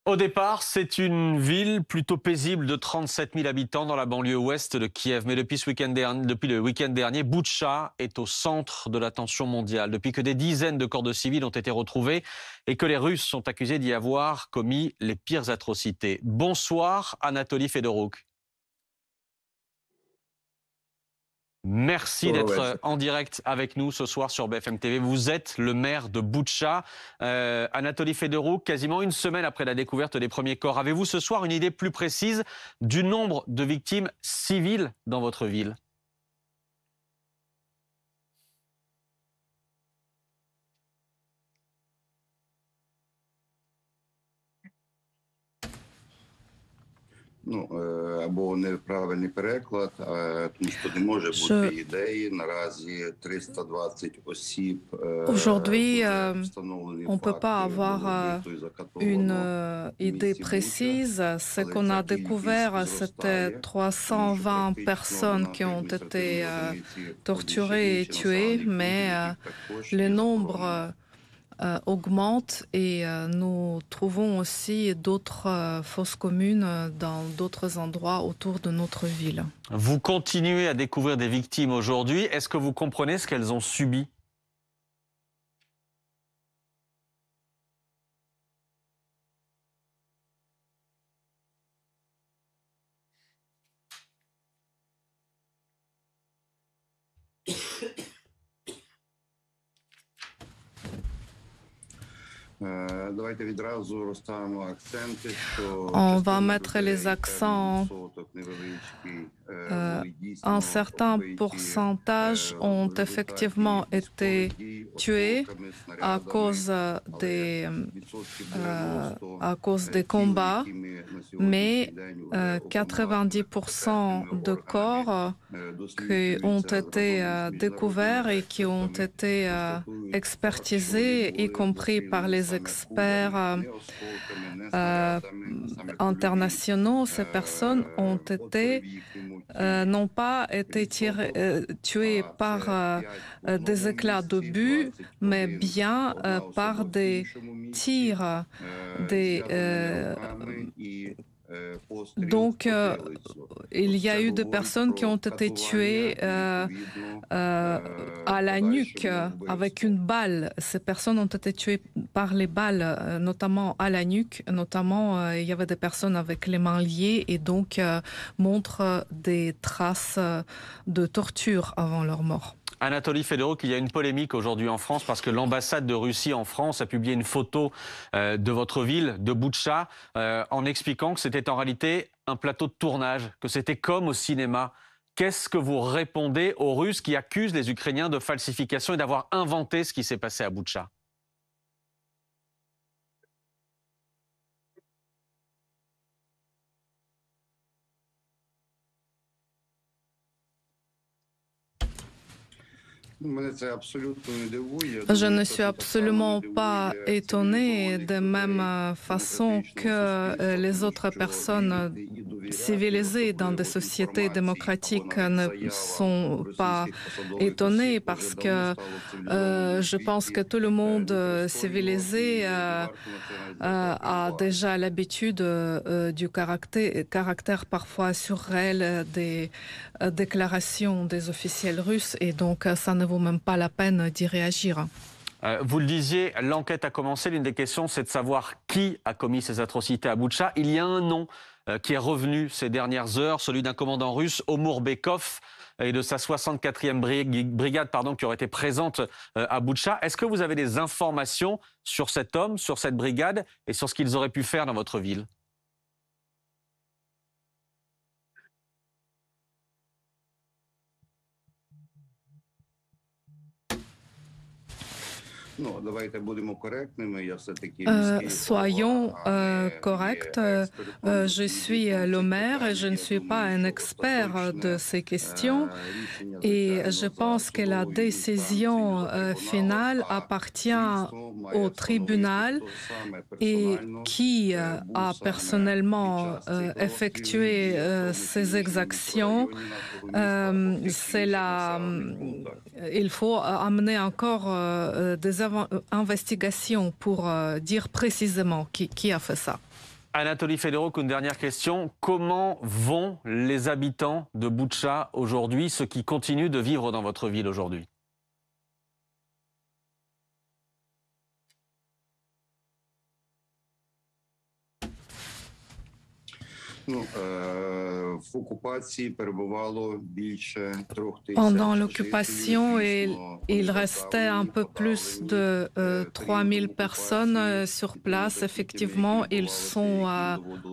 Au départ, c'est une ville plutôt paisible de 37 000 habitants dans la banlieue ouest de Kiev. Mais depuis le week-end dernier, Boutcha est au centre de l'attention mondiale. Depuis que des dizaines de corps de civils ont été retrouvés et que les Russes sont accusés d'y avoir commis les pires atrocités. Bonsoir, Anatoly Fedoruk. Merci d'être en direct avec nous ce soir sur BFM TV. Vous êtes le maire de Boutcha, Anatoly Fedoruk, quasiment une semaine après la découverte des premiers corps. Avez-vous ce soir une idée plus précise du nombre de victimes civiles dans votre ville ? Або неправильний переклад, тому що не може бути ідеї. Наразі 320 осіб Aujourd'hui, on ne peut pas avoir une idée précise. Ce qu'on a découvert, c'était 320 personnes qui ont été torturées et tuées, mais le nombre augmente et nous trouvons aussi d'autres fosses communes dans d'autres endroits autour de notre ville. Vous continuez à découvrir des victimes aujourd'hui. Est-ce que vous comprenez ce qu'elles ont subi ? On va mettre les accents. Un certain pourcentage ont effectivement été tués à cause des combats, mais 90% de corps qui ont été découverts et qui ont été expertisés, y compris par les experts internationaux, ces personnes n'ont pas été tuées par des éclats d'obus, mais bien par des tirs, Donc, il y a eu des personnes qui ont été tuées à la nuque avec une balle. Ces personnes ont été tuées par les balles, notamment à la nuque. Notamment, il y avait des personnes avec les mains liées et donc montrent des traces de torture avant leur mort. Anatoly Fedoruk, il y a une polémique aujourd'hui en France parce que l'ambassade de Russie en France a publié une photo de votre ville, de Boutcha, en expliquant que c'était en réalité un plateau de tournage, que c'était comme au cinéma. Qu'est-ce que vous répondez aux Russes qui accusent les Ukrainiens de falsification et d'avoir inventé ce qui s'est passé à Boutcha ? Je ne suis absolument pas étonnée, de même façon que les autres personnes civilisées dans des sociétés démocratiques ne sont pas étonnées, parce que je pense que tout le monde civilisé a déjà l'habitude du caractère parfois surréel des déclarations des officiels russes, et donc ça ne vaut même pas la peine d'y réagir. Vous le disiez, l'enquête a commencé. L'une des questions, c'est de savoir qui a commis ces atrocités à Boutcha. Il y a un nom qui est revenu ces dernières heures, celui d'un commandant russe, Omur Bekov, et de sa 64e brigade qui aurait été présente à Boutcha. Est-ce que vous avez des informations sur cet homme, sur cette brigade et sur ce qu'ils auraient pu faire dans votre ville ? Soyons corrects. Je suis le maire et je ne suis pas un expert de ces questions. Et je pense que la décision finale appartient au tribunal, et qui a personnellement effectué ces exactions. Il faut amener encore des investigations pour dire précisément qui a fait ça. Anatoly Fedoruk, une dernière question. Comment vont les habitants de Boutcha aujourd'hui, ceux qui continuent de vivre dans votre ville aujourd'hui? Pendant l'occupation, il restait un peu plus de 3000 personnes sur place. Effectivement, ils sont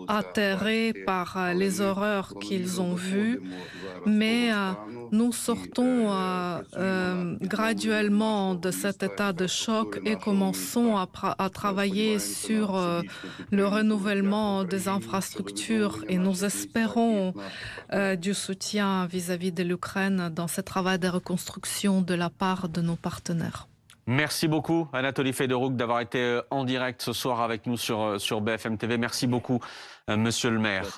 atterrés par les horreurs qu'ils ont vues, mais nous sortons graduellement de cet état de choc et commençons à travailler sur le renouvellement des infrastructures et nous espérons du soutien vis-à-vis de l'Ukraine dans ce travail de reconstruction de la part de nos partenaires. Merci beaucoup, Anatoly Fedoruk, d'avoir été en direct ce soir avec nous sur BFM TV. Merci beaucoup, monsieur le maire.